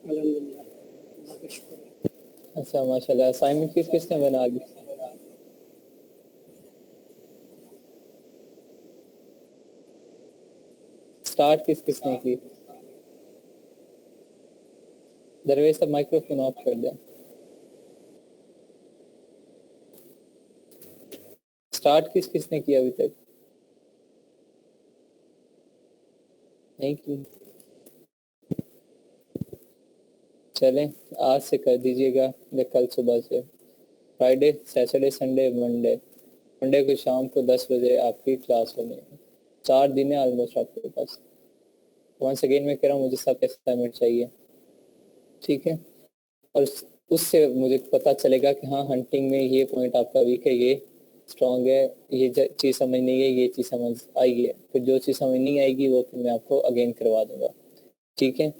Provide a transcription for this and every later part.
अल्हम्दुलिल्लाह, अल्लाह का शुक्र है। अच्छा माशाल्लाह, असाइनमेंट किसने बना दी? स्टार्ट किसने की? दरवेश सब माइक्रोफोन ऑफ कर दें। स्टार्ट किसने किया अभी तक? नहीं की। चलें आज से कर दीजिएगा या कल सुबह से। फ्राइडे, सैटरडे, संडे, मंडे को शाम को 10 बजे आपकी क्लास होनी है। 4 दिन है ऑलमोस्ट आपके पास। वंस अगेन मैं कह रहा हूँ, मुझे सब असाइनमेंट चाहिए, ठीक है? और उससे मुझे पता चलेगा कि हाँ हंटिंग में ये पॉइंट आपका वीक है, ये स्ट्रॉन्ग है, ये चीज़ समझ नहीं है, ये चीज़ समझ आई है। फिर जो चीज़ समझ नहीं आएगी वो फिर मैं आपको अगेन करवा दूंगा, ठीक है?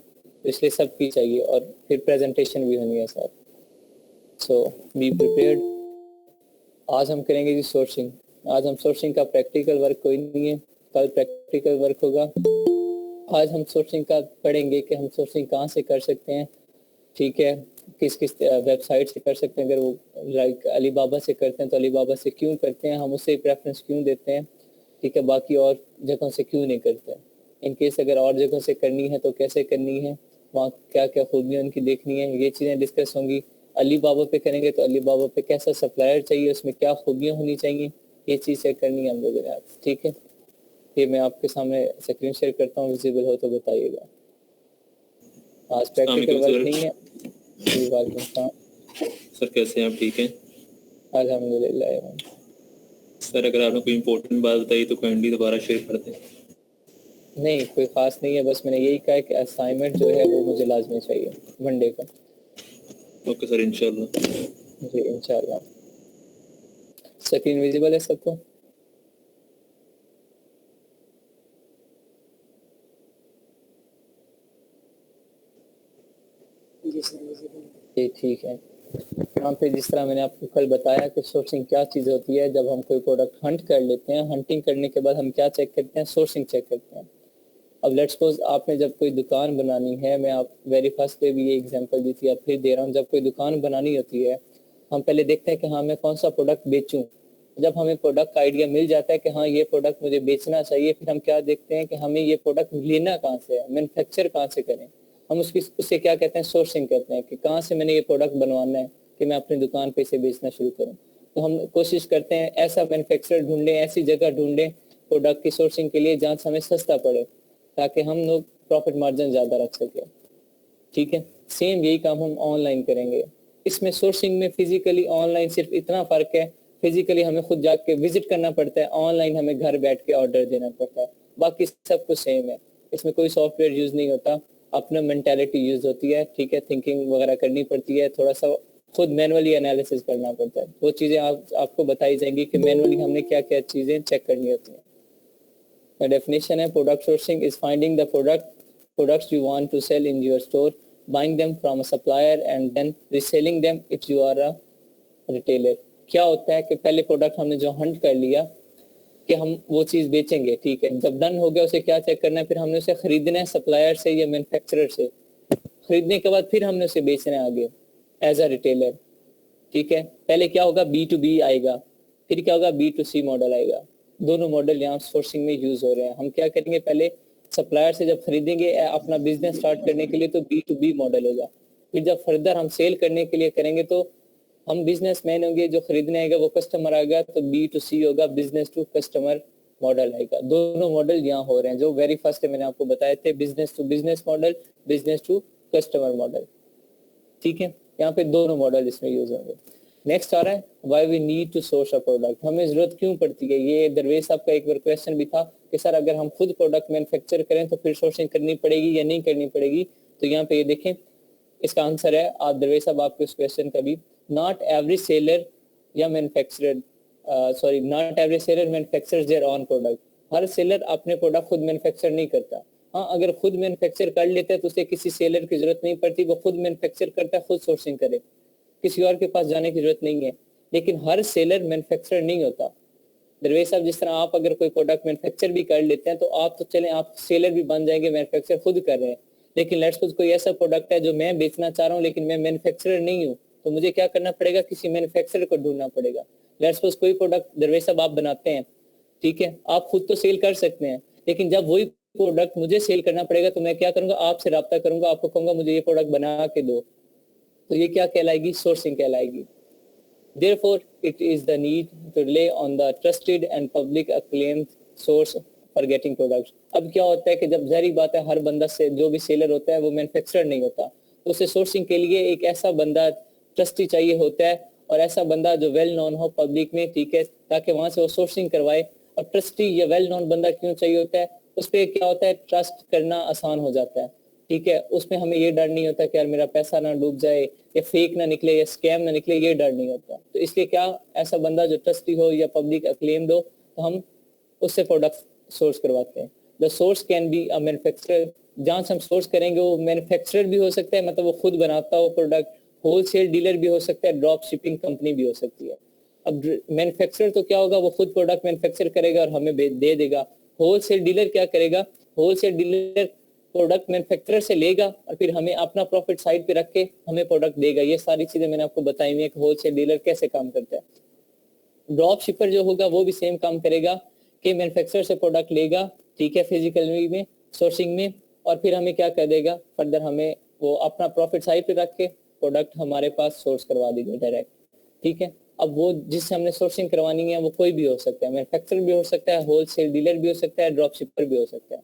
इसलिए सब की चाहिए और फिर प्रेजेंटेशन भी होनी है सर। So be prepared. आज हम करेंगे जी सोर्सिंग। आज हम सोर्सिंग का प्रैक्टिकल वर्क कोई नहीं है, कल प्रैक्टिकल वर्क होगा। आज हम सोर्सिंग का पढ़ेंगे कि हम सोर्सिंग कहाँ से कर सकते हैं, ठीक है? किस किस वेबसाइट से कर सकते हैं। अगर वो लाइक अलीबाबा से करते हैं तो अलीबाबा से क्यों करते हैं, हम उसे प्रेफरेंस क्यों देते हैं, ठीक है? बाकी और जगहों से क्यों नहीं करते हैं। इन केस अगर और जगहों से करनी है तो कैसे करनी है, वहाँ क्या क्या खूबियाँ उनकी देखनी है, ये चीज़ें डिस्कस होंगी। अलीबाबा पे करेंगे तो अलीबाबा पे कैसा सप्लायर चाहिए, उसमें क्या खूबियाँ होनी चाहिए, ये चीज़ें करनी है हम लोगों ने आज, ठीक है? ये मैं आपके सामने स्क्रीन शेयर करता हूँ, विजिबल हो तो बताइएगा। आज प्रैक्टिकल वर्क नहीं है। जी वालेकुम सलाम सर, कैसे हैं आप? ठीक हैं? अल्हम्दुलिल्लाह। सर, अगर आपने कोई इम्पोर्टेंट बात बताई तो काइंडली दोबारा शेयर कर दें। नहीं, कोई ख़ास नहीं है, बस मैंने यही कहा कि असाइनमेंट जो है वो मुझे लाजमी चाहिए मंडे को। ओके सर, इंशाल्लाह। जी इंशाल्लाह। स्क्रीन विजिबल है सबको? जी सर, विजिबल है। जी ठीक है। यहाँ पे जिस तरह मैंने आपको कल बताया कि सोर्सिंग क्या चीज़ होती है, जब हम कोई प्रोडक्ट हंट कर लेते हैं, हंटिंग करने के बाद हम क्या चेक करते हैं, सोर्सिंग चेक करते हैं। अब लेट्स सपोज आपने जब कोई दुकान बनानी है, मैं आप वेरी फर्स्ट डे भी ये एग्जांपल दी थी, अब फिर दे रहा हूँ। जब कोई दुकान बनानी होती है, हम पहले देखते हैं कि हाँ मैं कौन सा प्रोडक्ट बेचूं। जब हमें प्रोडक्ट का आइडिया मिल जाता है कि हाँ ये प्रोडक्ट मुझे बेचना चाहिए, फिर हम क्या देखते हैं कि हमें ये प्रोडक्ट लेना कहाँ से है, मैन्युफैक्चर कहाँ से करें। हम उससे क्या कहते हैं, सोर्सिंग कहते हैं, कि कहाँ से मैंने ये प्रोडक्ट बनवाना है कि मैं अपनी दुकान पे इसे बेचना शुरू करूँ। तो हम कोशिश करते हैं ऐसा मैन्युफैक्चरर ढूंढें, ऐसी जगह ढूंढें प्रोडक्ट की सोर्सिंग के लिए जहाँ से हमें सस्ता पड़े, ताकि हम लोग प्रॉफिट मार्जिन ज़्यादा रख सकें, ठीक है? सेम यही काम हम ऑनलाइन करेंगे। इसमें सोर्सिंग में फिजिकली ऑनलाइन सिर्फ इतना फ़र्क है, फिजिकली हमें खुद जाके विजिट करना पड़ता है, ऑनलाइन हमें घर बैठ के ऑर्डर देना पड़ता है। बाकी सब कुछ सेम है, इसमें कोई सॉफ्टवेयर यूज़ नहीं होता, अपना मेंटालिटी यूज़ होती है, ठीक है? थिंकिंग वगैरह करनी पड़ती है, थोड़ा सा खुद मैनुअली एनालिसिस करना पड़ता है। वो चीज़ें आपको बताई जाएंगी कि मैनुअली हमने क्या क्या चीज़ें चेक करनी होती हैं। The definition है product sourcing is finding the products you want to sell in your store, buying them from a supplier and then reselling them if you are a retailer। क्या होता है कि पहले प्रोडक्ट हमने जो हंट कर लिया कि हम वो चीज़ बेचेंगे, ठीक है? जब डन हो गया उसे क्या चेक करना है, फिर हमने उसे खरीदना है सप्लायर से या मैन्युफैक्चरर से। खरीदने के बाद फिर हमने उसे बेचना है आगे एज अ रिटेलर, ठीक है? पहले क्या होगा, B2B आएगा, फिर क्या होगा, B2C मॉडल आएगा। दोनों मॉडल यहाँ सोर्सिंग में यूज हो रहे हैं। हम क्या करेंगे, पहले सप्लायर से जब खरीदेंगे अपना बिजनेस स्टार्ट करने के लिए तो B2B मॉडल होगा। फिर जब फर्दर हम सेल करने के लिए करेंगे तो हम बिजनेसमैन होंगे, जो खरीदने आएगा वो कस्टमर आएगा, तो B2C होगा, बिजनेस टू कस्टमर मॉडल आएगा। दोनों मॉडल यहाँ हो रहे हैं, जो वेरी फर्स्ट मैंने आपको बताए थे, business to business model, business to customer model, ठीक है? यहाँ पे दोनों मॉडल इसमें यूज होंगे। नेक्स्ट आ रहा है why we need to source a product, हमें जरूरत क्यों पड़ती है। ये दरवेश साहब का एक बार क्वेश्चन भी था कि सर अगर हम खुद प्रोडक्ट मैन्युफैक्चर करें तो फिर सोर्सिंग करनी पड़ेगी या नहीं करनी पड़ेगी। तो यहाँ पे ये देखें, इसका आंसर है, आप दरवेश साहब आपके उस क्वेश्चन का भी, नॉट एवरी सेलर या manufacturer not every seller manufactures their own product. हर सेलर अपने प्रोडक्ट खुद मैन्युफैक्चर नहीं करता। हाँ, अगर खुद मैन्युफैक्चर कर लेता है तो उसे किसी सेलर की जरूरत नहीं पड़ती, वो खुद मैन्युफैक्चर करता है, खुद सोर्सिंग करे, किसी और के पास जाने की जरूरत नहीं है। लेकिन हर सेलर मैन्युफैक्चरर नहीं होता। दरवेश साहब, जिस तरह आप अगर कोई प्रोडक्ट मैन्युफैक्चर भी कर लेते हैं तो आप तो चलें, आप सेलर भी बन जाएंगे, मैन्युफैक्चर खुद कर रहे हैं, लेकिन लेट्स सपोज कोई ऐसा प्रोडक्ट है जो मैं बेचना चाह रहा हूँ लेकिन मैं मैन्युफैक्चरर नहीं हूँ, तो मुझे क्या करना पड़ेगा, किसी मैन्युफैक्चरर को ढूंढना पड़ेगा। लेट्स सपोज कोई प्रोडक्ट दरवेश साहब आप बनाते हैं, ठीक है, आप खुद तो सेल कर सकते हैं, लेकिन जब वही प्रोडक्ट मुझे सेल करना पड़ेगा तो मैं क्या करूंगा, आपसे राब्ता करूंगा, आपको कहूंगा मुझे ये प्रोडक्ट बना के दो, तो ये क्या कहलाएगी, सोर्सिंग कहलाएगी। Therefore, it is the need to rely on the trusted and public acclaimed source for getting products. अब क्या होता है कि जब ज़ाहिर बात है हर बंदा से जो भी सेलर होता है वो मैन्युफैक्चरर नहीं होता, तो उसे सोर्सिंग के लिए एक ऐसा बंदा ट्रस्टी चाहिए होता है और ऐसा बंदा जो वेल नोन हो पब्लिक में, ठीक है, ताकि वहां से वो सोर्सिंग करवाए। और ट्रस्टी या वेल नोन बंदा क्यों चाहिए होता है, उस पर क्या होता है, ट्रस्ट करना आसान हो जाता है, ठीक है, उसमें हमें ये डर नहीं होता कि यार मेरा पैसा ना डूब जाए या फेक ना निकले या स्कैम ना निकले, ये डर नहीं होता। तो इसलिए क्या, ऐसा बंदा जो ट्रस्टी हो या पब्लिक अक्लेम्ड हो, तो हम उससे प्रोडक्ट सोर्स करवाते हैं। The source can be a manufacturer, जहाँ से हम सोर्स करेंगे वो मैन्युफैक्चरर भी हो सकता है, मतलब वो खुद बनाता हो प्रोडक्ट, होलसेल डीलर भी हो सकता है, ड्रॉप शिपिंग कंपनी भी हो सकती है। अब मैन्युफैक्चरर तो क्या होगा, वो खुद प्रोडक्ट मैन्युफैक्चर करेगा और हमें दे देगा। होलसेल डीलर क्या करेगा, होलसेल डीलर प्रोडक्ट मैन्युफैक्चरर से लेगा और फिर हमें अपना प्रॉफिट साइड पे रख के हमें प्रोडक्ट देगा। ये सारी चीजें मैंने आपको बताई हुई है कि होलसेल डीलर कैसे काम करता है। ड्रॉप शिपर जो होगा वो भी सेम काम करेगा कि मैन्युफैक्चरर से प्रोडक्ट लेगा, ठीक है, फिजिकल में, सोर्सिंग में, और फिर हमें क्या कर देगा, फर्दर हमें वो अपना प्रॉफिट साइड पे रख के प्रोडक्ट हमारे पास सोर्स करवा देगा डायरेक्ट, ठीक है। अब वो जिससे हमने सोर्सिंग करवानी है वो कोई भी हो सकता है, मैन्युफैक्चरर भी हो सकता है, होलसेल डीलर भी हो सकता है, ड्रॉप शिपर भी हो सकता है।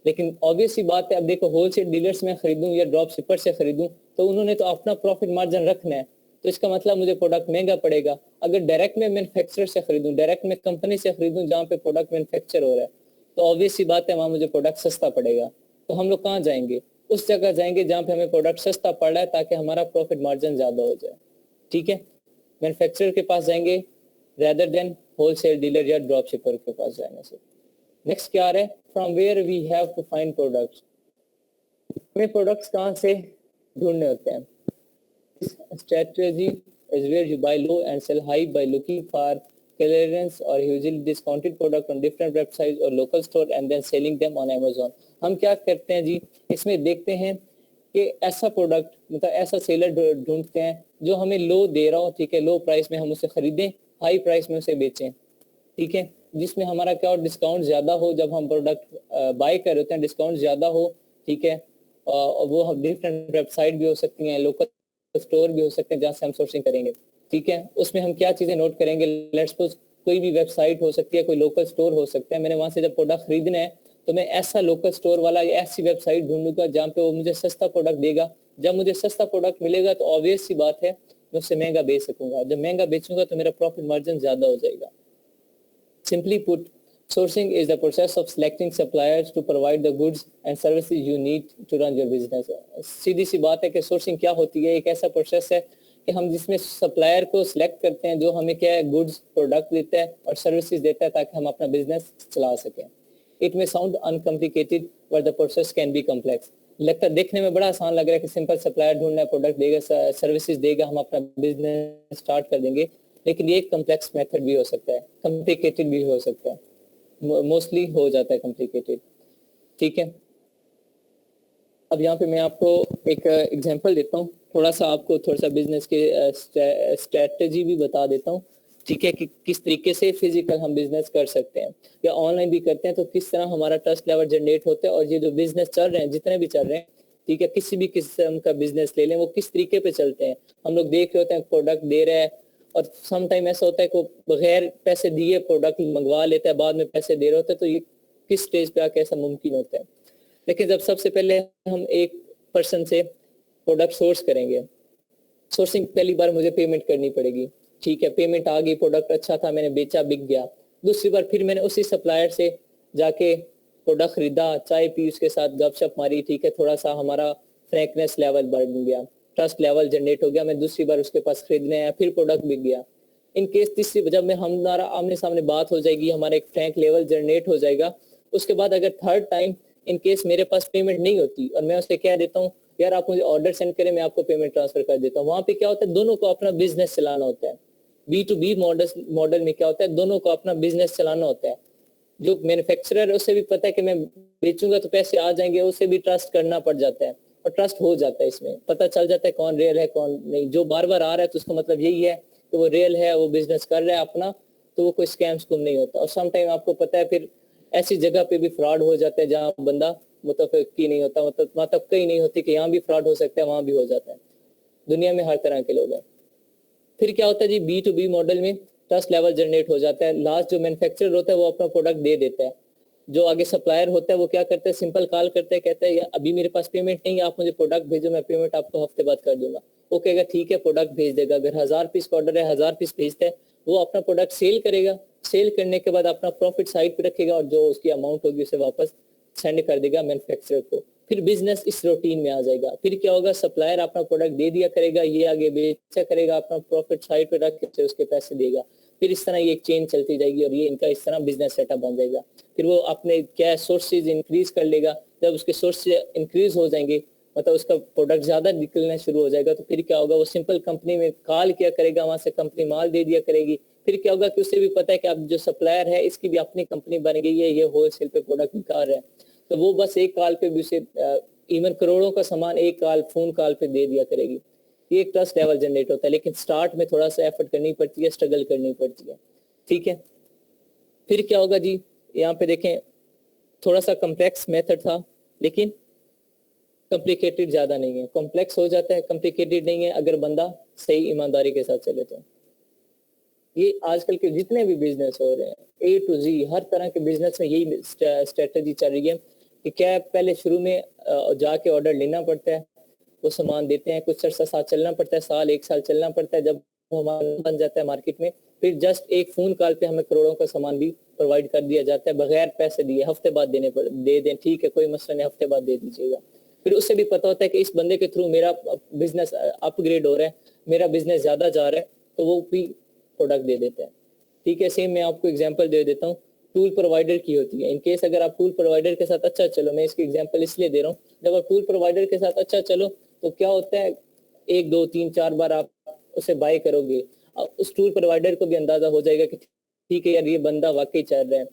लेकिन ऑब्वियस सी बात है, अब देखो होलसेल डीलर्स में खरीदूं या ड्रॉप शिपर से खरीदूं तो उन्होंने तो अपना प्रॉफिट मार्जिन रखना है, तो इसका मतलब मुझे प्रोडक्ट महंगा पड़ेगा। अगर डायरेक्ट में मैन्युफैक्चरर से खरीदूं, डायरेक्ट में कंपनी से खरीदूं जहाँ पे प्रोडक्ट मैन्युफैक्चर हो रहा है, तो ऑब्वियस सी बात है वहां मुझे प्रोडक्ट सस्ता पड़ेगा। तो हम लोग कहाँ जाएंगे, उस जगह जाएंगे जहाँ पे हमें प्रोडक्ट सस्ता पड़ रहा है ताकि हमारा प्रॉफिट मार्जिन ज्यादा हो जाए, ठीक है। मैन्युफैक्चरर के पास जाएंगे रेदर देन होलसेल डीलर या ड्रॉप शिपर के पास जाने से। नेक्स्ट क्या आ रहा है, from where we have to find products, हमें प्रोडक्ट्स कहाँ से ढूंढने होते हैं। Strategy is where you buy low and sell high by looking for clearance or usually discounted product on different websites or local store and then selling them on Amazon। हम क्या करते हैं जी, इसमें देखते हैं कि ऐसा प्रोडक्ट, मतलब ऐसा सेलर ढूंढते हैं जो हमें लो दे रहा हो, ठीक है, लो प्राइस में हम उसे खरीदें, हाई प्राइस में उसे बेचें, ठीक है, जिसमें हमारा क्या हो, डिस्काउंट ज्यादा हो, जब हम प्रोडक्ट बाय कर होते हैं डिस्काउंट ज्यादा हो, ठीक है, और वो डिफरेंट वेबसाइट भी हो सकती हैं, लोकल स्टोर भी हो सकते हैं जहाँ से हम सोर्सिंग करेंगे, ठीक है। उसमें हम क्या चीजें नोट करेंगे, लेट्स सपोज कोई भी वेबसाइट हो सकती है, कोई लोकल स्टोर हो सकता है, मैंने वहां से जब प्रोडक्ट खरीदना है तो मैं ऐसा लोकल स्टोर वाला या ऐसी वेबसाइट ढूंढूंगा जहाँ पे वो मुझे सस्ता प्रोडक्ट देगा। जब मुझे सस्ता प्रोडक्ट मिलेगा तो ऑब्वियस सी बात है मैं उससे महंगा बेच सकूंगा, जब महंगा बेचूंगा तो मेरा प्रॉफिट मार्जिन ज्यादा हो जाएगा। Simply put, sourcing is the process of selecting suppliers to provide the goods and services you need to run your business। सीधी सी बात है कि सोर्सिंग क्या होती है, एक ऐसा प्रोसेस है कि हम जिसमें सप्लायर को सिलेक्ट करते हैं जो हमें क्या है, गुड्स प्रोडक्ट देता है और सर्विसेज देता है ताकि हम अपना बिजनेस चला सकें। इट में sound uncomplicated but the process can be complex. लगता है देखने में बड़ा आसान लग रहा है कि सिंपल सप्लायर ढूंढना है, प्रोडक्ट देगा, सर्विसेज देगा, हम अपना बिजनेस स्टार्ट कर देंगे, लेकिन ये एक कॉम्प्लेक्स मेथड भी हो सकता है, कॉम्प्लिकेटेड भी हो सकता है, मोस्टली हो जाता है कॉम्प्लिकेटेड, ठीक है। अब यहाँ पे मैं आपको एक एग्जांपल देता हूँ, थोड़ा सा आपको थोड़ा सा बिजनेस के स्ट्रेटजी भी बता देता हूँ, ठीक है, कि किस तरीके से फिजिकल हम बिजनेस कर सकते हैं या ऑनलाइन भी करते हैं, तो किस तरह हमारा ट्रस्ट लेवल जनरेट होता है। और ये जो बिजनेस चल रहे हैं, जितने भी चल रहे हैं, ठीक है, किसी भी किस्म का बिजनेस ले लें, वो किस तरीके पे चलते हैं। हम लोग देख रहे होते हैं प्रोडक्ट दे रहा है और सम टाइम ऐसा होता है कि बगैर पैसे दिए प्रोडक्ट मंगवा लेता है, बाद में पैसे दे रहे होते हैं, तो ये किस स्टेज पे आके ऐसा मुमकिन होता है। लेकिन जब सबसे पहले हम एक पर्सन से प्रोडक्ट सोर्स करेंगे, सोर्सिंग पहली बार मुझे पेमेंट करनी पड़ेगी, ठीक है, पेमेंट आ गई, प्रोडक्ट अच्छा था, मैंने बेचा, बिक गया। दूसरी बार फिर मैंने उसी सप्लायर से जाके प्रोडक्ट खरीदा, चाय पी, उसके साथ गपशप मारी, ठीक है, थोड़ा सा हमारा फ्रैंकनेस लेवल बढ़ गया, ट्रस्ट लेवल जनरेट हो गया, मैं दूसरी बार उसके पास खरीदने आया, फिर प्रोडक्ट बिक गया। इन केस तीसरी जब में हमारा आमने सामने बात हो जाएगी, हमारा एक फ्रैंक लेवल जनरेट हो जाएगा, उसके बाद अगर थर्ड टाइम इन केस मेरे पास पेमेंट नहीं होती और मैं उससे कह देता हूँ यार आप मुझे ऑर्डर सेंड करें, मैं आपको पेमेंट ट्रांसफर कर देता हूँ, वहां पे क्या होता है, दोनों को अपना बिजनेस चलाना होता है। B2B मॉडल में क्या होता है, दोनों को अपना बिजनेस चलाना होता है। जो मैन्युफैक्चरर है उसे भी पता है कि मैं बेचूंगा तो पैसे आ जाएंगे, उसे भी ट्रस्ट करना पड़ जाता है और ट्रस्ट हो जाता है। इसमें पता चल जाता है कौन रियल है कौन नहीं। जो बार बार आ रहा है तो उसका मतलब यही है कि वो रियल है, वो बिजनेस कर रहा है अपना, तो वो कोई स्कैम स्कूम नहीं होता। और सम टाइम आपको पता है फिर ऐसी जगह पे भी फ्रॉड हो जाता है जहाँ बंदा मुतफिकी नहीं होता, मतलब कहीं नहीं होती कि यहाँ भी फ्रॉड हो सकता है, वहां भी हो जाता है। दुनिया में हर तरह के लोग हैं। फिर क्या होता है जी, B2B मॉडल में ट्रस्ट लेवल जनरेट हो जाता है। लास्ट जो मैन्युफैक्चरर होता है वो अपना प्रोडक्ट दे देता है, जो आगे सप्लायर होता है वो क्या करता है, सिंपल कॉल करता है, कहता है अभी मेरे पास पेमेंट नहीं है, आप मुझे प्रोडक्ट भेजो, मैं पेमेंट आपको हफ्ते बाद कर दूंगा। वो कहेगा ठीक है, प्रोडक्ट भेज देगा। अगर 1000 पीस का ऑर्डर है, 1000 पीस भेजता है, वो अपना प्रोडक्ट सेल करेगा। सेल करने के बाद अपना प्रॉफिट साइड पे रखेगा और जो उसकी अमाउंट होगी उसे वापस सेंड कर देगा मैन्युफैक्चरर को। फिर बिजनेस इस रूटीन में आ जाएगा। फिर क्या होगा, सप्लायर अपना प्रोडक्ट दे दिया करेगा, ये आगे बेचा करेगा, अपना प्रॉफिट साइड पे रख के उसके पैसे देगा। फिर इस तरह ये एक चेन चलती जाएगी और ये इनका इस तरह बिजनेस सेटअप बन जाएगा। फिर वो अपने क्या सोर्सेज इंक्रीज कर लेगा। जब उसके सोर्स इंक्रीज हो जाएंगे, मतलब उसका प्रोडक्ट ज्यादा निकलना शुरू हो जाएगा, तो फिर क्या होगा, वो सिंपल कंपनी में कॉल किया करेगा, वहां से कंपनी माल दे दिया करेगी। फिर क्या होगा कि उसे भी पता है कि अब जो सप्लायर है इसकी भी अपनी कंपनी बन गई है, ये होलसेल पे प्रोडक्ट निकाल रहा है, तो वो बस एक कॉल पे भी उसे इवन करोड़ों का सामान एक कॉल फोन कॉल पे दे दिया करेगी। ये एक ट्रस्ट लेवल जनरेट होता है, लेकिन स्टार्ट में थोड़ा सा एफर्ट करनी पड़ती है, स्ट्रगल करनी पड़ती है। ठीक है, फिर क्या होगा जी, यहाँ पे देखें थोड़ा सा कॉम्प्लेक्स मेथड था, लेकिन कॉम्प्लिकेटेड ज्यादा नहीं है। कॉम्प्लेक्स हो जाता है, कॉम्प्लिकेटेड नहीं है अगर बंदा सही ईमानदारी के साथ चले तो। ये आजकल के जितने भी बिजनेस हो रहे हैं A to Z, हर तरह के बिजनेस में यही स्ट्रेटजी चल रही है कि क्या पहले शुरू में जाके ऑर्डर लेना पड़ता है, वो सामान देते हैं, कुछ अर्सा साथ चलना पड़ता है, साल एक साल चलना पड़ता है, जब वो हमारा बन जाता है मार्केट में, फिर जस्ट एक फोन कॉल पे हमें करोड़ों का सामान भी प्रोवाइड कर दिया जाता है बगैर पैसे दिए। हफ्ते बाद दे दें, ठीक है कोई मसला नहीं, हफ्ते बाद दे दीजिएगा। फिर उससे भी पता होता है कि इस बंदे के थ्रू मेरा बिजनेस अपग्रेड हो रहा है, मेरा बिजनेस ज्यादा जा रहा है, तो वो भी प्रोडक्ट दे देते हैं। ठीक है, सेम मैं आपको एग्जांपल दे देता हूँ, टूल प्रोवाइडर की होती है। इनकेस अगर आप टूल प्रोवाइडर के साथ अच्छा चलो, मैं इसकी एग्जांपल इसलिए दे रहा हूँ, जब आप टूल प्रोवाइडर के साथ अच्छा चलो तो क्या होता है, 1 2 3 4 बार आप उसे बाय करोगे, उस टूल प्रोवाइडर को भी अंदाजा हो जाएगा कि ठीक है यार ये बंदा वाकई चल रहा है।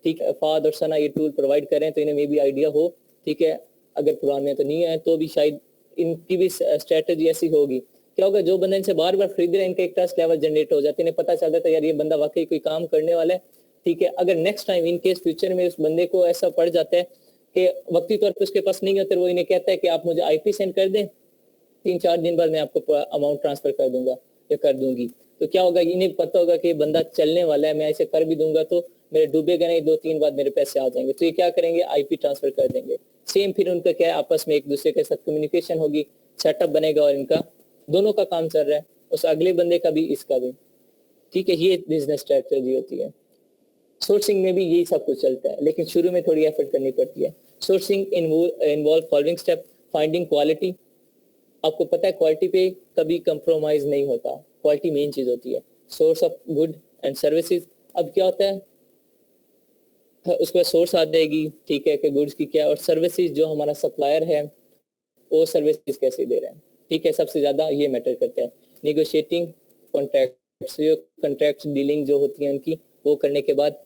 ठीक है, फाद और सना ये टूल प्रोवाइड कर रहे हैं तो इन्हें मे भी आइडिया हो। ठीक है, अगर पुराने तो नहीं है तो भी शायद इनकी भी स्ट्रेटजी ऐसी होगी। क्या होगा, जो बंदा इनसे बार बार खरीद रहे हैं, इनका एक ट्रस्ट लेवल जनरेट हो जाता है, इन्हें पता चल जाता है यार ये बंदा वाकई कोई काम करने वाला है। ठीक है, अगर next time in case future में उस बंदे को ऐसा पड़ जाता है कि वक्ती तौर पर उसके पास नहीं होता, वो इन्हें कहता है कि आप मुझे IP सेंड कर दें, 3-4 दिन बाद मैं आपको अमाउंट ट्रांसफर कर दूंगा या कर दूंगी, तो क्या होगा, इन्हें पता होगा कि बंदा चलने वाला है, मैं ऐसे कर भी दूंगा तो मेरे डूबेगा नहीं, 2-3 बाद मेरे पैसे आ जाएंगे, तो ये क्या करेंगे, IP ट्रांसफर कर देंगे। सेम फिर उनका क्या है, आपस में एक दूसरे के साथ कम्युनिकेशन होगी, सेटअप बनेगा और इनका दोनों का काम चल रहा है, उस अगले बंदे का भी इसका भी। ठीक है, ये बिजनेस स्ट्रेटजी होती है। सोर्सिंग में भी यही सब कुछ चलता है, लेकिन शुरू में थोड़ी एफर्ट करनी पड़ती है। Sourcing involve following step, finding quality. आपको पता है क्वालिटी पे कभी कंप्रोमाइज नहीं होता, क्वालिटी मेन चीज होती है। Source of good and services, अब क्या होता है, उसके बाद सोर्स आ जाएगी, ठीक है, कि गुड्स की क्या, और सर्विसेज जो हमारा सप्लायर है वो सर्विसेज कैसे दे रहे हैं। ठीक है, सबसे ज्यादा ये मैटर करता है। निगोशिएटिंग कॉन्ट्रैक्ट्स, जो कॉन्ट्रैक्ट डीलिंग जो होती है उनकी, वो करने के बाद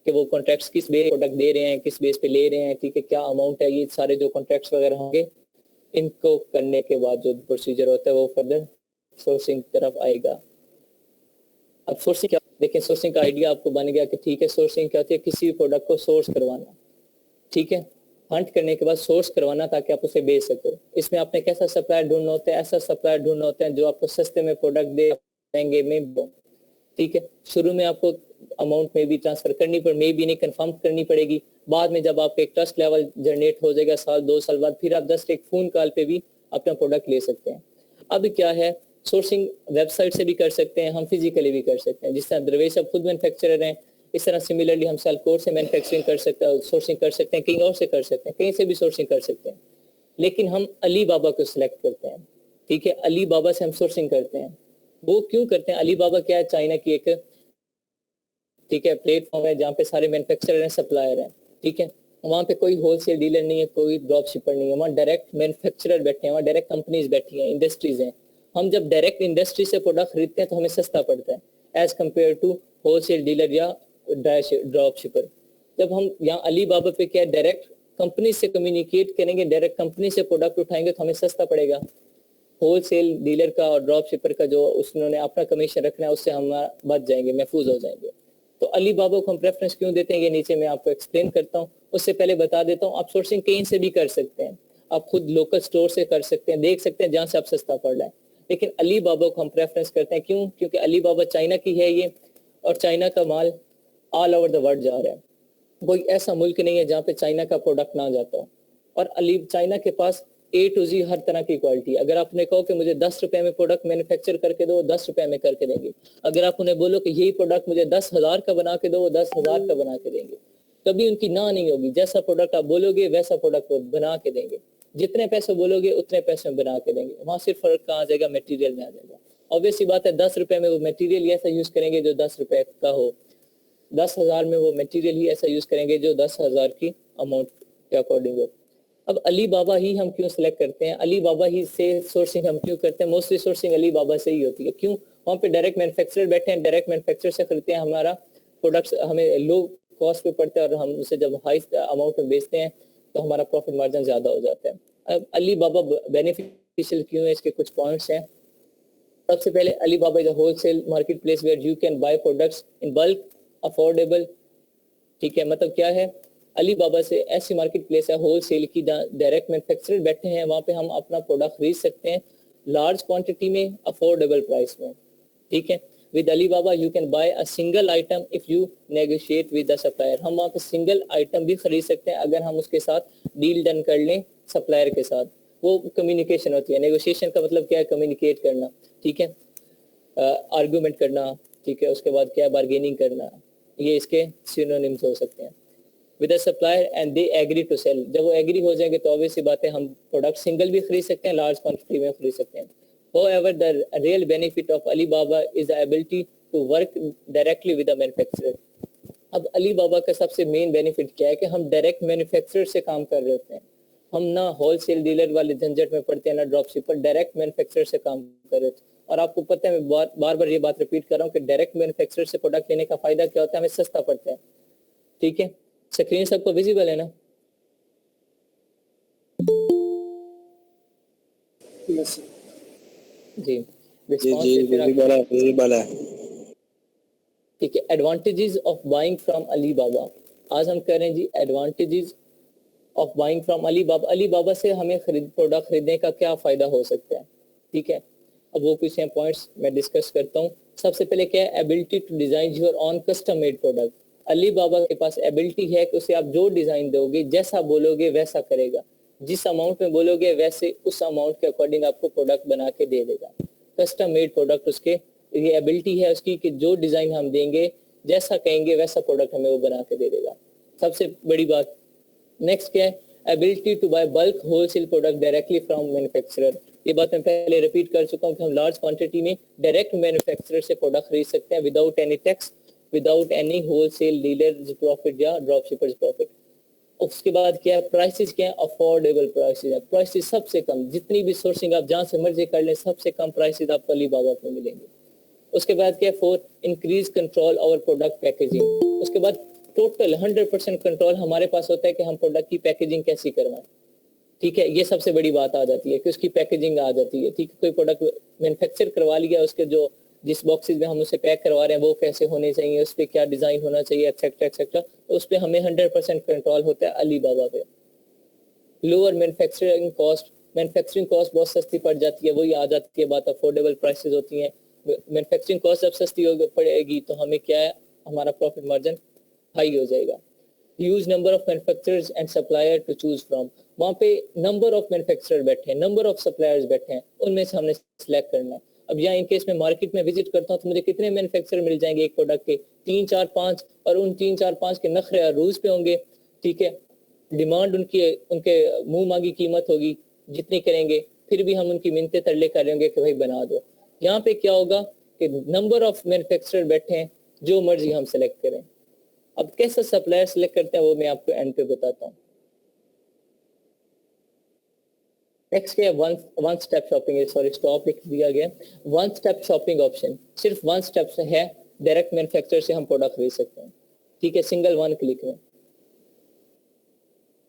कि वो कॉन्ट्रैक्ट्स किस बेस प्रोडक्ट दे रहे हैं, किस बेस पे ले रहे हैं, ठीक है, क्या अमाउंट है, ये सारे जो कॉन्ट्रैक्ट्स वगैरह होंगे, इनको करने के बाद जो प्रोसीजर होता है वो फर्दर सोर्सिंग तरफ आएगा। अब सोर्सिंग क्या, देखिए सोर्सिंग का आइडिया आपको बन गया कि ठीक है, सोर्सिंग क्या होती है, किसी भी प्रोडक्ट को सोर्स करवाना। ठीक है, हंट करने के बाद सोर्स करवाना ताकि आप उसे बेच सको। इसमें आपने कैसा सप्लायर ढूंढना होता है, ऐसा सप्लायर ढूंढना होता है जो आपको सस्ते में प्रोडक्ट दे, महंगे में दो। ठीक है, शुरू में आपको अमाउंट में भी ट्रांसफर करनी पड़े, मे भी नहीं कंफर्म करनी पड़ेगी। बाद में जब आपका एक ट्रस्ट लेवल जनरेट हो जाएगा, 1-2 साल बाद, फिर आप जस्ट एक फोन कॉल पे भी अपना प्रोडक्ट ले सकते हैं। अब क्या है, सोर्सिंग वेबसाइट से भी कर सकते हैं, हम फिजिकली भी कर सकते हैं। जिस तरह दरवेश अब खुद मैन्युफैक्चरर हैं, इस तरह सिमिलरली हम सेलकोर से मैन्युफैक्चरिंग कर सकते हैं, सोर्सिंग कर सकते हैं, कहीं और से कर सकते हैं, कहीं से भी सोर्सिंग कर सकते हैं। लेकिन हम अली बाबा को सिलेक्ट करते हैं। ठीक है, अली बाबा से हम सोर्सिंग करते हैं। वो क्यों करते हैं, अली बाबा क्या है, चाइना की एक, ठीक है, प्लेटफॉर्म है जहाँ पे सारे मैन्युफैक्चरर हैं, सप्लायर हैं। ठीक है, वहाँ पे कोई होलसेल डीलर नहीं है, कोई ड्रॉप शिपर नहीं है, वहाँ डायरेक्ट मैन्युफैक्चरर बैठे हैं, वहाँ डायरेक्ट कंपनीज बैठी हैं, इंडस्ट्रीज हैं। हम जब डायरेक्ट इंडस्ट्री से प्रोडक्ट खरीदते हैं तो हमें सस्ता पड़ता है as compare to wholesale dealer या ड्रॉप शिपर। जब हम यहाँ अली बाबा पे क्या डायरेक्ट कंपनी से कम्युनिकेट करेंगे, डायरेक्ट कंपनी से प्रोडक्ट उठाएंगे तो हमें सस्ता पड़ेगा। होलसेल डीलर का और ड्रॉप शिपर का जो उसने अपना कमीशन रखना है उससे हम बच जाएंगे, महफूज हो जाएंगे। तो अली बाबा को हम प्रेफरेंस क्यों देते हैं ये नीचे मैं आपको एक्सप्लेन करता हूँ। उससे पहले बता देता हूँ, आप सोर्सिंग कहीं से भी कर सकते हैं, आप खुद लोकल स्टोर से कर सकते हैं, देख सकते हैं जहाँ से आप सस्ता पड़ रहा है। लेकिन अली बाबा को हम प्रेफरेंस करते हैं, क्यों? क्योंकि अली बाबा चाइना की है ये, और चाइना का माल ऑल ओवर द वर्ल्ड जा रहा है। कोई ऐसा मुल्क नहीं है जहाँ पे चाइना का प्रोडक्ट ना जाता हो। और अली चाइना के पास A to Z हर तरह की क्वालिटी। अगर आपने कहो कि मुझे 10 रुपए में प्रोडक्ट मैन्युफैक्चर करके दो, 10 रुपए में करके देंगे। अगर आप उन्हें बोलो कि यही प्रोडक्ट मुझे 10,000 का बना के दो, वो 10,000 का बना के देंगे। कभी उनकी ना नहीं होगी। जैसा प्रोडक्ट आप बोलोगे वैसा प्रोडक्ट वो बना के देंगे। जितने पैसे बोलोगे उतने पैसे में बना के देंगे। वहां सिर्फ फर्क कहाँ आ जाएगा? मटेरियल में आ जाएगा। ऑब्वियस सी बात है, 10 रुपए में वो मटेरियल ऐसा यूज करेंगे जो 10 रुपए का हो, 10,000 में वो मटेरियल ही ऐसा यूज करेंगे जो 10,000 की अमाउंट के अकॉर्डिंग हो। अब अली बाबा ही हम क्यों सिलेक्ट करते हैं? अली बाबा ही से सोर्सिंग हम क्यों करते हैं? मोस्टली सोर्सिंग अली बाबा से ही होती है। क्यों? वहाँ पे डायरेक्ट मैन्युफैक्चरर बैठे हैं, डायरेक्ट मैन्युफैक्चरर से खरीदते हैं, हमारा प्रोडक्ट्स हमें लो कॉस्ट पे पड़ता है और हम उसे जब हाई अमाउंट में बेचते हैं तो हमारा प्रॉफिट मार्जिन ज्यादा हो जाता है। अब अली बाबा बेनिफिशियल क्यों है, इसके कुछ पॉइंट्स हैं। सबसे पहले Alibaba is a wholesale market place where you can buy products in bulk, affordable. ठीक है, मतलब क्या है? अली बाबा से ऐसी मार्केट प्लेस है होलसेल की, डायरेक्ट मैन्युफैक्चरर बैठे हैं, वहां पे हम अपना प्रोडक्ट खरीद सकते हैं लार्ज क्वांटिटी में, अफोर्डेबल प्राइस में। ठीक है, with Ali Baba you can bye a single item if you negotiate with the supplier. हम वहाँ पे सिंगल आइटम भी खरीद सकते हैं अगर हम उसके साथ डील डन कर लें सप्लायर के साथ। वो कम्युनिकेशन होती है। नेगोशिएशन का मतलब क्या है? कम्युनिकेट करना। ठीक है, आर्गूमेंट करना। ठीक है, उसके बाद क्या? बार्गेनिंग करना। ये इसके सिनोनिम्स हो सकते हैं। With a supplier and they agree to sell. जब वो एग्री हो जाएंगे तो ऑब्वियस सी बात है हम प्रोडक्ट सिंगल भी खरीद सकते हैं, लार्ज क्वांटिटी में खरीद सकते हैं। However, the real benefit of Alibaba is the ability to work directly with the manufacturer. अब अली बाबा का सबसे मेन बेनिफिट क्या है कि हम डायरेक्ट मैन्युफैक्चरर से काम कर रहे होते हैं। हम ना होलसेल डीलर वाले झंझट में पड़ते हैं, ना ड्रॉप शिपर, डायरेक्ट मैन्युफैक्चरर से काम कर रहे थे। और आपको पता है, मैं बार बार ये बात रिपीट कर रहा हूँ कि डायरेक्ट मैन्युफैक्चरर से प्रोडक्ट लेने का फायदा क्या होता है? हमें सस्ता पड़ता है। ठीक है, स्क्रीन सबको विजिबल है ना? Yes sir. जी, जी विजिबल है। ठीक है, advantages of buying from Alibaba. आज हम कह रहे हैं जी advantages of buying from Alibaba. Ali बाबा से हमें प्रोडक्ट खरीदने का क्या फायदा हो सकता है? ठीक है, अब वो कुछ हैं पॉइंट्स मैं डिस्कस करता हूँ। सबसे पहले क्या है? Ability to design your own custom made product. Alibaba के पास एबिलिटी है कि उसे आप जो डिजाइन दोगे, जैसा बोलोगे वैसा करेगा, जिस अमाउंट में बोलोगे वैसे उस अमाउंट के अकॉर्डिंग आपको प्रोडक्ट बना के दे देगा। कस्टम मेड प्रोडक्ट उसके, ये एबिलिटी है उसकी कि जो डिजाइन हम देंगे, जैसा कहेंगे वैसा प्रोडक्ट हमें वो बना के दे देगा। सबसे बड़ी बात। नेक्स्ट क्या है? Ability to buy bulk wholesale product directly from manufacturer. ये बात मैं पहले रिपीट कर चुका हूँ कि हम लार्ज क्वांटिटी में डायरेक्ट मैन्युफैक्चरर से प्रोडक्ट खरीद सकते हैं without any tax, without any wholesale dealer profit या ड्रॉप शिपर्स प्रॉफिट। उसके बाद क्या है? प्राइसेस क्या है? अफोर्डेबल प्राइसेस है। प्राइसेस सबसे कम, जितनी भी सोर्सिंग आप जहां से मर्जी कर लें, सबसे कम प्राइसेस आपको अली बाबा पे मिलेंगे। उसके बाद क्या है? 4 increase control over product packaging. उसके बाद टोटल 100% कंट्रोल हमारे पास होता है कि हम प्रोडक्ट की पैकेजिंग कैसी करवाएं। ठीक है, ये सबसे बड़ी बात आ जाती है कि उसकी पैकेजिंग आ जाती है। ठीक है, कोई प्रोडक्ट मैन्युफैक्चर करवा लिया, उसके जो जिस बॉक्सेस में हम उसे पैक करवा रहे हैं वो कैसे होने चाहिए, उस पर क्या डिजाइन होना चाहिए, एक्सेट्रा एक्सेट्रा, तो उस पर हमें 100% कंट्रोल होता है अली बाबा पे। Lower manufacturing cost, manufacturing cost बहुत सस्ती पड़ जाती है। वही आ जाती है बात, अफोर्डेबल प्राइसेस होती हैं। मैन्युफैक्चरिंग कॉस्ट जब सस्ती हो पड़ेगी तो हमें क्या है? हमारा प्रॉफिट मार्जिन हाई हो जाएगा। Huge number of manufacturers and supplier to choose from. वहाँ पे नंबर ऑफ मैन्युफैक्चरर बैठे हैं, नंबर ऑफ सप्लायर्स बैठे हैं, उनमें से हमने सिलेक्ट करना है। अब यहाँ इन केस में मार्केट में विजिट करता हूँ तो मुझे कितने मैन्युफैक्चरर मिल जाएंगे एक प्रोडक्ट के? 3, 4, 5, और उन 3, 4, 5 के नखरे अरूज पे होंगे। ठीक है, डिमांड उनकी, उनके मुंह मांगी कीमत होगी, जितनी करेंगे फिर भी हम उनकी मिन्नतें तरले करेंगे कि भाई बना दो। यहाँ पे क्या होगा कि नंबर ऑफ मैन्युफैक्चरर बैठे हैं, जो मर्जी हम सेलेक्ट करें। अब कैसे सप्लायर सेलेक्ट करते हैं वो मैं आपको एंड पे बताता हूँ। नेक्स्ट है one step shopping. Sorry, stop लिख दिया गया। वन स्टेप शॉपिंग ऑप्शन सिर्फ वन स्टेप से है, डायरेक्ट मैन्युफैक्चरर से हम प्रोडक्ट खरीद सकते हैं। ठीक है, सिंगल वन क्लिक में।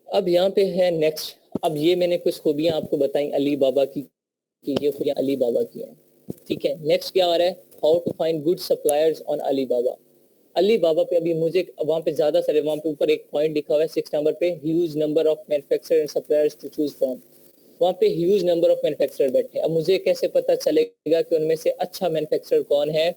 अब यहाँ पे है नेक्स्ट। अब ये मैंने कुछ खूबियां आपको बताई अली बाबा की कि ये खूबियां अली बाबा की हैं, ठीक है। नेक्स्ट क्या आ रहा है, how to find good suppliers on Alibaba. Alibaba पे अभी मुझे वहाँ पे ज्यादा सारे, वहाँ पे ऊपर एक पॉइंट लिखा हुआ है 6 नंबर पे, huge number of manufacturer and suppliers to choose from. वहाँ पे ह्यूज नंबर ऑफ मैन्युफैक्चरर बैठे हैं। अब मुझे कैसे पता चलेगा कि उनमें से अच्छा मैन्युफैक्चरर कौन है,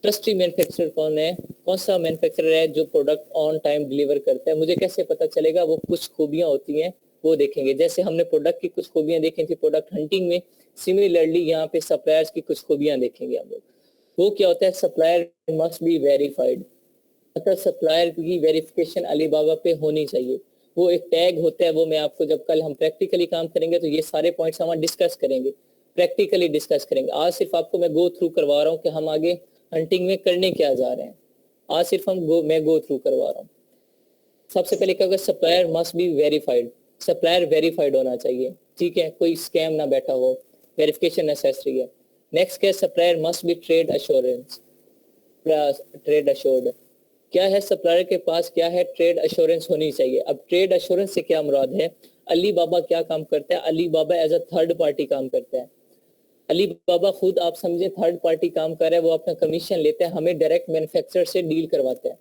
ट्रस्टी मैन्युफैक्चरर कौन है, कौन सा मैन्युफैक्चरर है जो प्रोडक्ट ऑन टाइम डिलीवर करता है, मुझे कैसे पता चलेगा। वो कुछ खूबियां होती हैं वो देखेंगे। जैसे हमने प्रोडक्ट की कुछ खूबियां देखी थी प्रोडक्ट हंटिंग में, सिमिलरली यहाँ पे सप्लायर्स की कुछ खूबियां देखेंगे हम लोग। वो क्या होता है, सप्लायर मस्ट बी वेरीफाइड, मतलब सप्लायर की वेरिफिकेशन अलीबाबा पे होनी चाहिए। वो एक टैग होता है, वो मैं आपको जब कल हम प्रैक्टिकली काम करेंगे तो ये सारे पॉइंट्स हम डिस्कस करेंगे, प्रैक्टिकली डिस्कस करेंगे। आज सिर्फ आपको मैं गो थ्रू करवा रहा हूँ कि हम आगे हंटिंग में करने क्या जा रहे हैं। आज सिर्फ मैं गो थ्रू करवा रहा हूँ। सबसे पहले क्या होगा, supplier must be verified, supplier verified होना चाहिए, ठीक है, कोई स्कैम ना बैठा हो, वेरिफिकेशन नेसेसरी है। नेक्स्ट क्या, supplier must be trade assurance, trade assured. क्या है सप्लायर के पास, क्या है, ट्रेड अश्योरेंस होनी चाहिए। अब ट्रेड अश्योरेंस से क्या मुराद है, अली बाबा क्या काम करता है, अली बाबा एज अ थर्ड पार्टी काम करता है। अली बाबा खुद आप समझे थर्ड पार्टी काम कर रहा है, वो अपना कमीशन लेता है, हमें डायरेक्ट मैन्युफैक्चरर से डील करवाता है,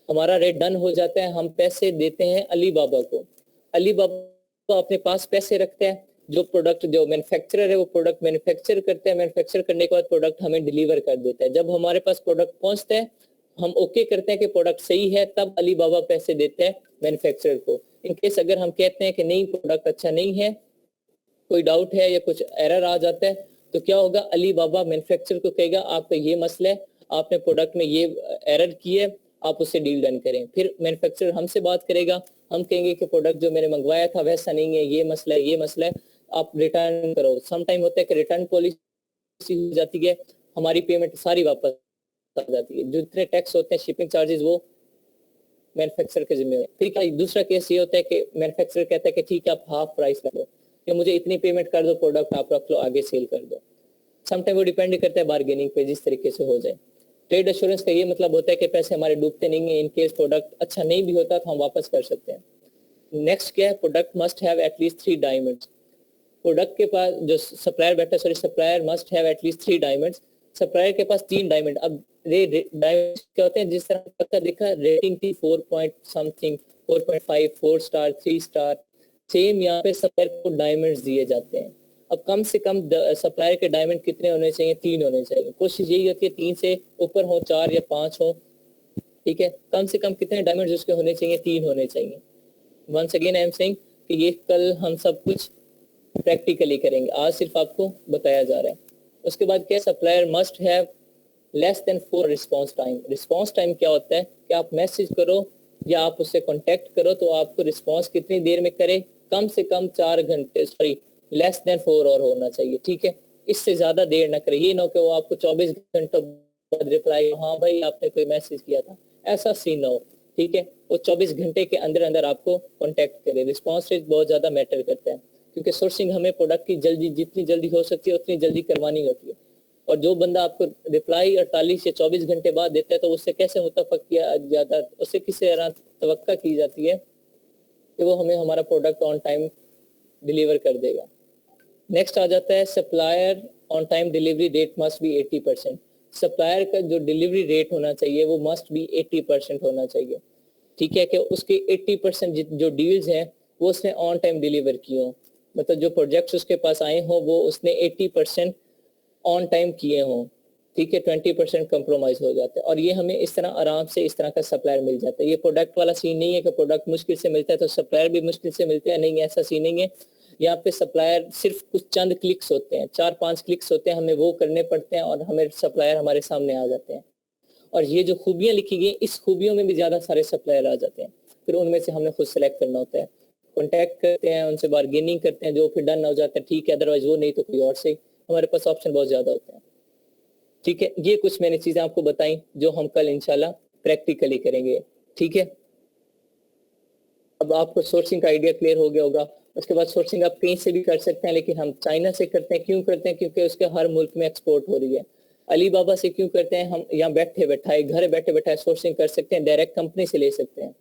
हमारा रेट डन हो जाता है, हम पैसे देते हैं अली बाबा को। अली बाबा अपने पास पैसे रखते हैं, जो प्रोडक्ट जो मैन्युफैक्चरर है वो प्रोडक्ट मैन्युफैक्चर करते हैं, मैन्युफैक्चर करने के बाद प्रोडक्ट हमें डिलीवर कर देता है। जब हमारे पास प्रोडक्ट पहुंचता है, हम ओके करते हैं कि प्रोडक्ट सही है, तब अली बाबा पैसे देते हैं मैन्युफैक्चरर को। इनकेस अगर हम कहते हैं कि नहीं प्रोडक्ट अच्छा नहीं है, कोई डाउट है या कुछ एरर आ जाता है, तो क्या होगा, अली बाबा मैन्युफैक्चरर को कहेगा आपका ये मसला है, आपने प्रोडक्ट में ये एरर की है, आप उससे डील डन करें। फिर मैन्युफैक्चरर हमसे बात करेगा, हम कहेंगे कि प्रोडक्ट जो मैंने मंगवाया था वैसा नहीं है, ये मसला है, ये मसला है, आप रिटर्न करो। सम टाइम होता है कि रिटर्न पॉलिसी हो जाती है, हमारी पेमेंट सारी वापस आ जाती है, जो जितने टैक्स होते हैं शिपिंग चार्जेस वो मैन्युफैक्चरर के जिम्मे है। फिर दूसरा केस ये होता है कि मैन्युफैक्चरर कहता है कि ठीक है आप हाफ प्राइस लो, कि मुझे इतनी पेमेंट कर दो, प्रोडक्ट आप रख लो, आगे सेल कर दो। समटाइम वो डिपेंड करता है बार्गेनिंग पे, जिस तरीके से हो जाए। ट्रेड एश्योरेंस का ये मतलब होता है कि पैसे हमारे डूबते नहीं है, इनकेस प्रोडक्ट अच्छा नहीं भी होता तो हम वापस कर सकते हैं। नेक्स्ट क्या है, product must have at least 3 diamonds. Product के पास जो सप्लायर बैठा, sorry supplier must have at least 3 diamonds. Supplier के पास 3 डायमंड। अब डायमंड क्या होते हैं, जिस तरह का देखा रेटिंग थी 4 point something, 4.5, 4 star, 3 star, same यहाँ पे सप्लायर को डायमंड्स दिए जाते हैं। अब कम से कम सप्लायर के डायमंड कितने होने चाहिए, 3 होने चाहिए। कोशिश यही होती है 3 से ऊपर हो, 4 या 5 हो, ठीक है। कम से कम कितने डायमंड्स उसके होने चाहिए, 3 होने चाहिए। Once again I am saying कि ये कल हम सब कुछ प्रैक्टिकली करेंगे, आज सिर्फ आपको बताया जा रहा है। उसके बाद क्या, supplier must have less than 4 response time. Response time क्या होता है कि आप मैसेज करो या आप उससे कांटेक्ट करो तो आपको रिस्पांस कितनी देर में करे, कम से कम 4 घंटे, सॉरी लेस देन 4 और होना चाहिए, ठीक है। इससे ज्यादा देर ना करे, ये ना कि वो आपको 24 घंटों बाद रिप्लाई, हाँ भाई आपने कोई मैसेज किया था, ऐसा सीन ना हो, ठीक है। वो 24 घंटे के अंदर अंदर आपको कांटेक्ट करे। रिस्पांस रेट बहुत ज्यादा मैटर करता है, क्योंकि सोर्सिंग हमें प्रोडक्ट की जल्दी, जितनी जल्दी हो सकती है उतनी जल्दी करवानी होती है। और जो बंदा आपको रिप्लाई 48 या 24 घंटे बाद देता है तो उससे कैसे मुतफक किया जाता है, उससे किस तरह तवक्का की जाती है कि वो हमें हमारा प्रोडक्ट ऑन टाइम डिलीवर कर देगा। नेक्स्ट आ जाता है supplier on time delivery rate must be 80%। Supplier का जो डिलीवरी रेट होना चाहिए वो मस्ट बी 80% होना चाहिए, ठीक है, कि उसके 80% जो डील्स हैं वो उसने ऑन टाइम डिलीवर की हो, मतलब जो प्रोजेक्ट्स उसके पास आए हों वो उसने 80% ऑन टाइम किए हों, ठीक है। 20% कंप्रोमाइज हो जाता है, और ये हमें इस तरह आराम से इस तरह का सप्लायर मिल जाता है। ये प्रोडक्ट वाला सीन नहीं है कि प्रोडक्ट मुश्किल से मिलता है तो सप्लायर भी मुश्किल से मिलते हैं, नहीं ऐसा सीन नहीं है। यहाँ पे सप्लायर सिर्फ कुछ चंद क्लिक्स होते हैं, 4-5 क्लिक्स होते हैं, हमें वो करने पड़ते हैं और हमें सप्लायर हमारे सामने आ जाते हैं। और ये जो खूबियां लिखी गई इस खूबियों में भी ज्यादा सारे सप्लायर आ जाते हैं, फिर उनमें से हमने खुद सेलेक्ट करना होता है। कॉन्टैक्ट करते हैं, उनसे बार्गेनिंग करते हैं, जो फिर डन हो जाता है ठीक है, अदरवाइज वो नहीं तो कोई और से। हमारे पास ऑप्शन बहुत ज्यादा होते हैं, ठीक है। ये कुछ मैंने चीजें आपको बताई जो हम कल इंशाल्लाह प्रैक्टिकली करेंगे, ठीक है। अब आपको सोर्सिंग का आइडिया क्लियर हो गया होगा। उसके बाद सोर्सिंग आप कहीं से भी कर सकते हैं, लेकिन हम चाइना से करते हैं। क्यों करते हैं? क्योंकि उसके हर मुल्क में एक्सपोर्ट हो रही है। अली बाबा से क्यों करते हैं? हम यहाँ बैठे बैठाए घर बैठे बैठाए सोर्सिंग कर सकते हैं, डायरेक्ट कंपनी से ले सकते हैं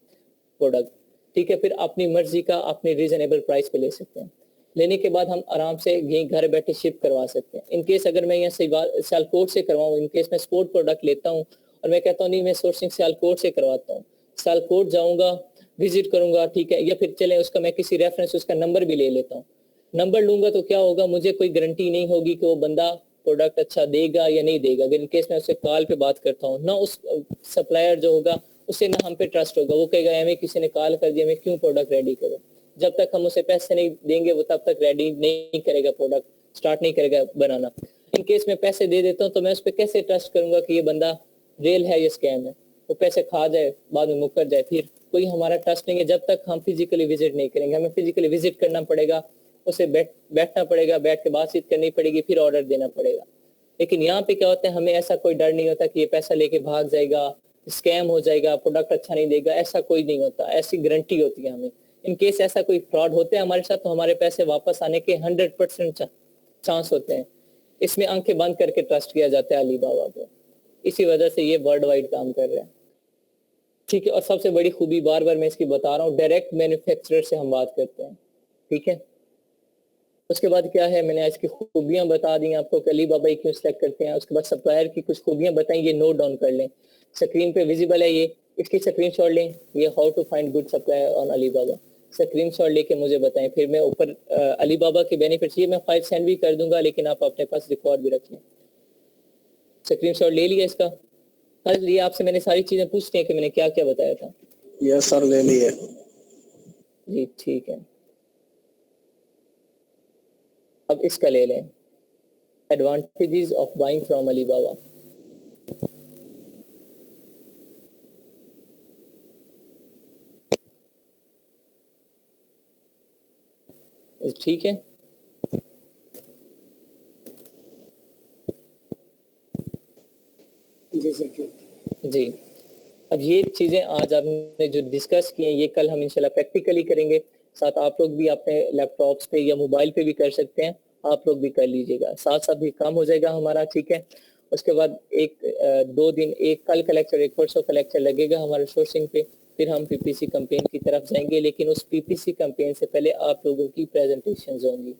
प्रोडक्ट, ठीक है। फिर अपनी मर्जी का अपने रीजनेबल प्राइस पे ले सकते हैं। लेने के बाद हम आराम से ये घर बैठे शिप करवा सकते हैं। इन केस अगर मैं यहाँ सियालकोट से करवाऊँ, इन केस मैं स्पोर्ट प्रोडक्ट लेता हूँ और मैं कहता हूँ नहीं मैं सोर्सिंग सियालकोट से करवाता हूँ, सियालकोट जाऊँगा, विजिट करूंगा, ठीक है, या फिर चले उसका मैं किसी रेफरेंस उसका नंबर भी ले लेता हूँ। नंबर लूंगा तो क्या होगा, मुझे कोई गारंटी नहीं होगी कि वो बंदा प्रोडक्ट अच्छा देगा या नहीं देगा। अगर इन केस मैं उससे कॉल पे बात करता हूँ ना, उस सप्लायर जो होगा उससे ना हम पे ट्रस्ट होगा, वो कहेगा हमें किसी ने कॉल कर दिया, मैं क्यों प्रोडक्ट रेडी करूँ। जब तक हम उसे पैसे नहीं देंगे वो तब तक रेडी नहीं करेगा, प्रोडक्ट स्टार्ट नहीं करेगा बनाना। इन केस मैं पैसे दे देता हूँ तो मैं उस पर कैसे ट्रस्ट करूंगा कि ये बंदा रियल है या स्कैम है। वो पैसे खा जाए बाद में मुकर जाए, फिर कोई हमारा ट्रस्ट नहीं है जब तक हम फिजिकली विजिट नहीं करेंगे। हमें फिजिकली विजिट करना पड़ेगा, उसे बैठना पड़ेगा, बैठ के बातचीत करनी पड़ेगी, फिर ऑर्डर देना पड़ेगा। लेकिन यहाँ पे क्या होता है, हमें ऐसा कोई डर नहीं होता कि ये पैसा लेके भाग जाएगा, स्कैम हो जाएगा, प्रोडक्ट अच्छा नहीं देगा, ऐसा कोई नहीं होता। ऐसी गारंटी होती है हमें। इन केस ऐसा कोई फ्रॉड होता है हमारे साथ तो हमारे पैसे वापस आने के 100% चांस होते हैं। इसमें आंखें बंद करके ट्रस्ट किया जाता है अली बाबा को, इसी वजह से ये वर्ल्ड वाइड काम कर रहे हैं, ठीक है। और सबसे बड़ी खूबी बार बार मैं इसकी बता रहा हूँ, डायरेक्ट मैन्युफैक्चरर से हम बात करते हैं, ठीक है। उसके बाद क्या है, मैंने आज की खूबियां बता दी आपको कि अली बाबा क्यों सेलेक्ट करते हैं। उसके बाद सप्लायर की कुछ खूबियां बताई, ये नोट डाउन कर लें, स्क्रीन पे विजिबल है ये, इसकी स्क्रीनशॉट लें। ये how to find good supplier on Alibaba, screenshot लेके मुझे बताएं। फिर मैं ऊपर अली बाबा के बेनिफिट्स ये मैं फाइल सेंड भी कर दूंगा, लेकिन आप अपने पास रिकॉर्ड भी रख लें। स्क्रीनशॉट ले लिया इसका? कल ये आपसे मैंने सारी चीजें पूछती हैं कि मैंने क्या क्या बताया था। यस सर, ले लिए जी ठीक है। अब इसका ले लें, advantages of buying from Alibaba. ठीक है, जैसे कि जी। अब ये चीजें आज आपने जो डिस्कस की हैं ये कल हम इंशाल्लाह प्रैक्टिकली करेंगे। साथ आप लोग भी अपने लैपटॉप्स पे या मोबाइल पे भी कर सकते हैं, आप लोग भी कर लीजिएगा, साथ साथ भी काम हो जाएगा हमारा, ठीक है। उसके बाद एक 2 दिन, एक कल का लेक्चर, एक परसों का लेक्चर लगेगा हमारे सोर्सिंग पे। फिर हम पीपीसी कैंपेन की तरफ जाएंगे, लेकिन उस पीपीसी कैंपेन से पहले आप लोगों की प्रेजेंटेशन होंगी,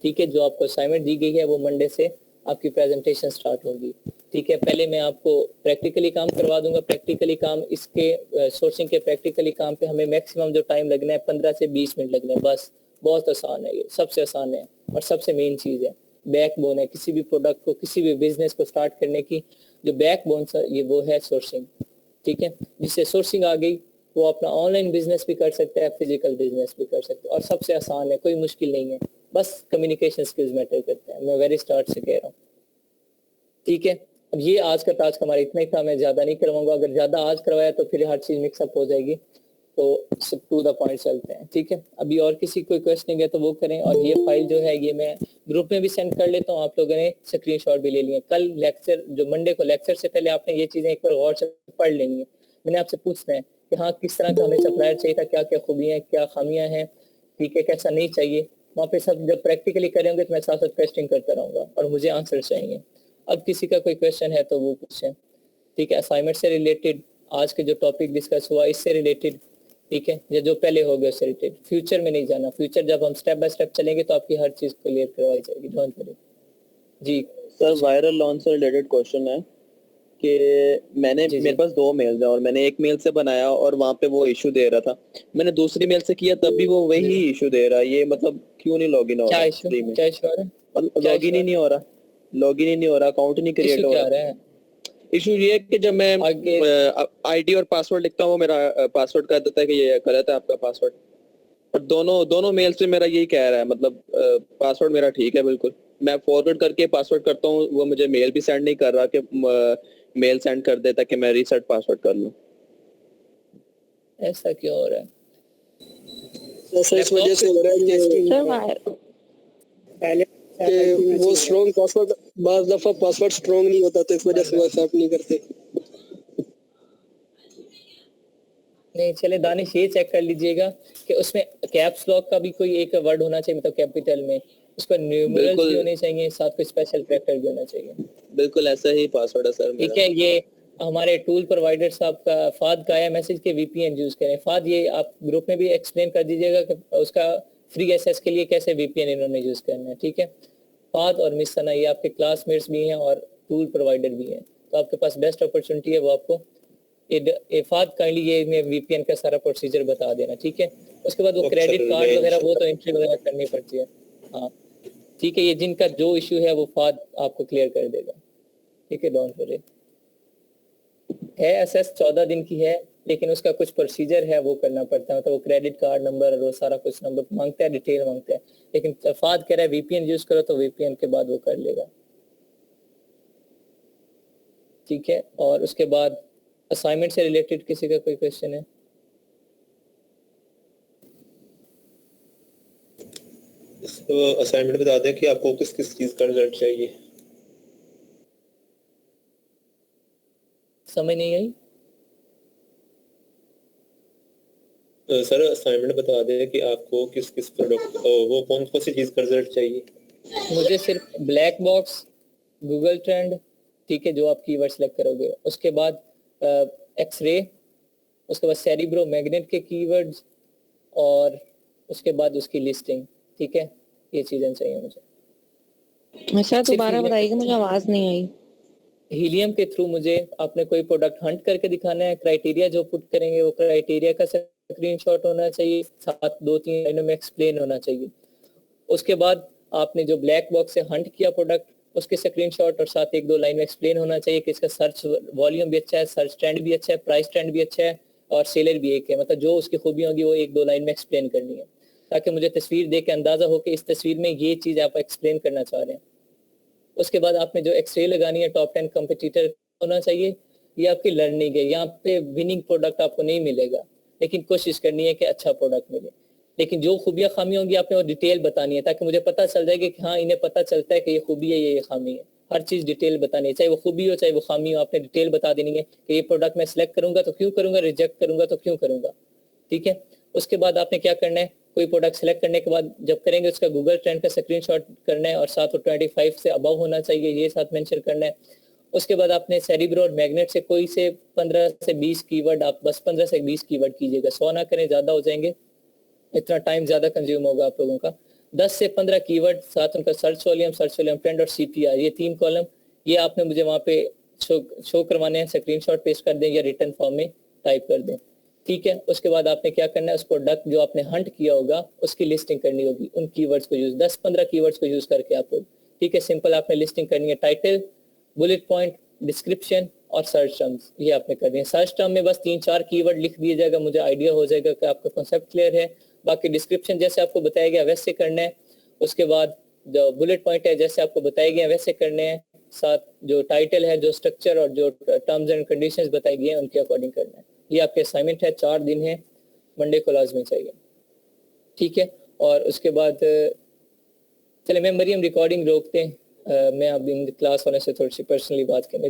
ठीक है। जो आपको असाइनमेंट दी गई है वो मंडे से आपकी प्रेजेंटेशन स्टार्ट होगी, ठीक है। पहले मैं आपको प्रैक्टिकली काम करवा दूंगा। प्रैक्टिकली काम इसके सोर्सिंग के प्रैक्टिकली काम पे हमें मैक्सिमम जो टाइम लगना है 15 से 20 मिनट लगने हैं बस। बहुत आसान है, ये सबसे आसान है और सबसे मेन चीज है, बैकबोन है किसी भी प्रोडक्ट को, किसी भी बिजनेस को स्टार्ट करने की जो बैकबोन ये वो है सोर्सिंग, ठीक है। जिससे सोर्सिंग आ गई वो अपना ऑनलाइन बिजनेस भी कर सकता है, फिजिकल बिजनेस भी कर सकता है, और सबसे आसान है, कोई मुश्किल नहीं है, बस कम्युनिकेशन स्किल्स मैटर करते हैं। मैं वेरी स्टार्ट से कह रहा हूँ, ठीक है। अब ये आज का टास्क हमारा इतना ही था, मैं ज्यादा नहीं करवाऊंगा। अगर ज्यादा आज करवाया तो फिर हर चीज मिक्सअप हो जाएगी, तो टू द पॉइंट चलते हैं, ठीक है। अभी और किसी कोई क्वेश्चन है तो वो करें। और ये फाइल जो है ये मैं ग्रुप में भी सेंड कर लेता हूँ, आप लोगों ने स्क्रीनशॉट भी ले लिए। कल लेक्चर जो मंडे को लेक्चर से पहले आपने ये चीजें एक बार गौर से पढ़ लेनी है। मैंने आपसे पूछना है कि हाँ किस तरह का हमें सप्लायर चाहिए था, क्या क्या खूबियाँ क्या खामियां हैं, ठीक है, कैसा नहीं चाहिए। वहाँ पे सब जब प्रैक्टिकली करेंगे तो मैं साथ साथ टेस्टिंग करता रहूंगा और मुझे आंसर चाहिए। अब किसी का कोई क्वेश्चन है तो वो पूछें, ठीक है। असाइनमेंट से रिलेटेड, आज के जो टॉपिक डिस्कस हुआ इससे रिलेटेड, ठीक है, या जो पहले हो गया उससे रिलेटेड। फ्यूचर में नहीं जाना, फ्यूचर जब हम स्टेप बाय स्टेप चलेंगे तो आपकी हर चीज क्लियर करवाई जाएगी, डोंट वरी। जी सर, वायरल लॉन्च से रिलेटेड क्वेश्चन है कि मेरे पास 2 मेल्स है और मैंने एक मेल से बनाया और वहाँ पे वो इशू दे रहा था। मैंने दूसरी मेल से किया तब भी वो वही इशू दे रहा है। ये मतलब क्यों नहीं लॉगिन हो रहा? क्या इशू आ रहा है? लॉगिन ही नहीं हो रहा, लॉगिन ही नहीं हो रहा, अकाउंट नहीं क्रिएट हो रहा है। इशू ये है कि जब मैं आईडी और पासवर्ड लिखता हूँ, मेरा पासवर्ड कह देता है कि ये गलत है आपका पासवर्ड। और दोनों मेल से मेरा यही कह रहा है, मतलब पासवर्ड मेरा ठीक है बिल्कुल। मैं फॉरवर्ड करके पासवर्ड करता हूँ, वो मुझे मेल भी सेंड नहीं कर रहा कि मेल सेंड कर देता कि मैं रीसेट पासवर्ड कर लूँ। ऐसा क्यों हो रहा है? सर इस वजह से हो रहा है कि पहले कि वो स्ट्रॉन्ग पासवर्ड, बार दफा पासवर्ड स्ट्रॉन्ग नहीं होता तो इस वजह से वो एक्सेप्ट नहीं करते। नहीं चले दानिश, ये चेक कर लीजिएगा कि उसमें कैप्स लॉक का भी कोई एक वर्ड होना चाहिए, मतलब कैपिटल में, उसका न्यूमरल्स बिल्कुल। भी होने चाहिए, साथ कोई स्पेशल कैरेक्टर भी होना चाहिए। बिल्कुल ऐसा ही पासवर्ड है सर ठीक मेरा। है, ये हमारे टूल प्रोवाइडर साहब का फाद का आया मैसेज के वीपीएन यूज करें। फाद, ये आप ग्रुप में भी एक्सप्लेन कर दीजिएगा कि उसका फ्री एसेस के लिए कैसे वीपीएन इन्होंने यूज करना है। ठीक है, फाद और मिस सना ये आपके क्लासमेट्स भी हैं और टूल प्रोवाइडर भी हैं, तो आपके पास बेस्ट अपॉर्चुनिटी है, वो आपको फाद काइंडली ये वीपीएन का सारा प्रोसीजर बता देना। ठीक है, उसके बाद वो Okay, क्रेडिट sir, कार्ड मैं वगैरह वो तो एंट्री वगैरह करनी पड़ती है। हाँ ठीक है, ये जिनका जो इशू है वो फाद आपको क्लियर कर देगा। ठीक है, डोंट वरी। है एसएस 14 दिन की है, लेकिन उसका कुछ प्रोसीजर है वो करना पड़ता है, मतलब वो क्रेडिट कार्ड नंबर और वो सारा कुछ नंबर मांगता है, डिटेल मांगता है, लेकिन फाद कह रहा है वीपीएन यूज करो तो वीपीएन के बाद वो कर लेगा। ठीक है, और उसके बाद असाइनमेंट से रिलेटेड किसी का कोई क्वेश्चन है? तो असाइनमेंट बता दें कि आपको किस किस चीज का रिजल्ट चाहिए। समझ नहीं आई। सर असाइनमेंट बता दें कि आपको किस किस प्रोडक्ट वो कौन कौन सी चीज का रिजल्ट चाहिए। मुझे सिर्फ ब्लैक बॉक्स, गूगल ट्रेंड, ठीक है, जो आप कीवर्ड सेलेक्ट करोगे, उसके बाद एक्सरे, उसके बाद सेरिब्रो मैग्नेट के कीवर्ड्स, और उसके बाद उसकी लिस्टिंग। ठीक है, ये चीजें चाहिए मुझे। अच्छा दोबारा बताइएगा, मुझे आवाज नहीं आई। हीलियम के थ्रू मुझे आपने कोई प्रोडक्ट हंट करके दिखाना है, क्राइटेरिया जो पुट करेंगे वो क्राइटेरिया का स्क्रीनशॉट होना चाहिए, साथ 2-3 लाइनों में एक्सप्लेन होना चाहिए। उसके बाद आपने जो ब्लैक बॉक्स से हंट किया प्रोडक्ट, उसके स्क्रीनशॉट और साथ 1-2 लाइन में एक्सप्लेन होना चाहिए कि इसका सर्च वॉल्यूम भी अच्छा है, सर्च ट्रेंड भी अच्छा है, प्राइस ट्रेंड भी अच्छा है, और सेलर भी एक है, मतलब जो उसकी खूबी होगी वो 1-2 लाइन में एक्सप्लेन करनी है, ताकि मुझे तस्वीर देख के अंदाजा हो कि इस तस्वीर में ये चीज आप एक्सप्लेन करना चाह रहे हैं। उसके बाद आपने जो एक्सरे लगानी है, टॉप 10 कंपटीटर होना चाहिए। ये आपकी लर्निंग है, यहाँ पे विनिंग प्रोडक्ट आपको नहीं मिलेगा, लेकिन कोशिश करनी है कि अच्छा प्रोडक्ट मिले। लेकिन जो खूबियाँ खामी होंगी आपने वो डिटेल बतानी है, ताकि मुझे पता चल जाए कि हाँ इन्हें पता चलता है कि ये खूबी है, ये खामी है। हर चीज़ डिटेल बतानी है, चाहे वो खूबी हो चाहे वो खामी हो, आपने डिटेल बता देनी है कि ये प्रोडक्ट मैं सिलेक्ट करूंगा तो क्यों करूंगा, रिजेक्ट करूंगा तो क्यों करूंगा। ठीक है, उसके बाद आपने क्या करना है, कोई प्रोडक्ट सेलेक्ट करने के बाद जब करेंगे उसका गूगल ट्रेंड का स्क्रीनशॉट करना है, और साथ वो 25 से अबव होना चाहिए, ये साथ मेंशन करना है। उसके बाद आपने सेरिब्रो और मैग्नेट से कोई से 15 से 20 कीवर्ड, आप बस 15 से 20 कीवर्ड कीजिएगा, 100 ना करें, ज़्यादा हो जाएंगे, इतना टाइम ज़्यादा कंज्यूम होगा आप लोगों का। 10 से 15 कीवर्ड, साथ उनका सर्च वॉल्यूम ट्रेंड और सीपीआर, ये 3 कॉलम, ये आपने मुझे वहाँ पे शो करवाने हैं, स्क्रीनशॉट पेस्ट कर दें या रिटर्न फॉर्म में टाइप कर दें। ठीक है, उसके बाद आपने क्या करना है, उस प्रोडक्ट जो आपने हंट किया होगा उसकी लिस्टिंग करनी होगी, उन कीवर्ड्स को यूज 10-15 कीवर्ड्स को यूज करके आप लोग। ठीक है, सिंपल आपने लिस्टिंग करनी है, टाइटल, बुलेट पॉइंट, डिस्क्रिप्शन और सर्च टर्म्स, ये आपने करनी है। सर्च टर्म में बस 3-4 कीवर्ड लिख दिया जाएगा, मुझे आइडिया हो जाएगा कि आपका कॉन्सेप्ट क्लियर है। बाकी डिस्क्रिप्शन जैसे आपको बताया गया वैसे करना है, उसके बाद जो बुलेट पॉइंट है जैसे आपको बताया गया वैसे करने हैं, साथ जो टाइटल है, जो स्ट्रक्चर और जो टर्म्स एंड कंडीशंस बताई गई हैं उनके अकॉर्डिंग करना है। ये आपके असाइनमेंट है, 4 दिन है, मंडे को लाजमी चाहिए। ठीक है, और उसके बाद चले मैं मरियम रिकॉर्डिंग रोकते हैं, मैं अब इन क्लास होने से थोड़ी सी पर्सनली बात करने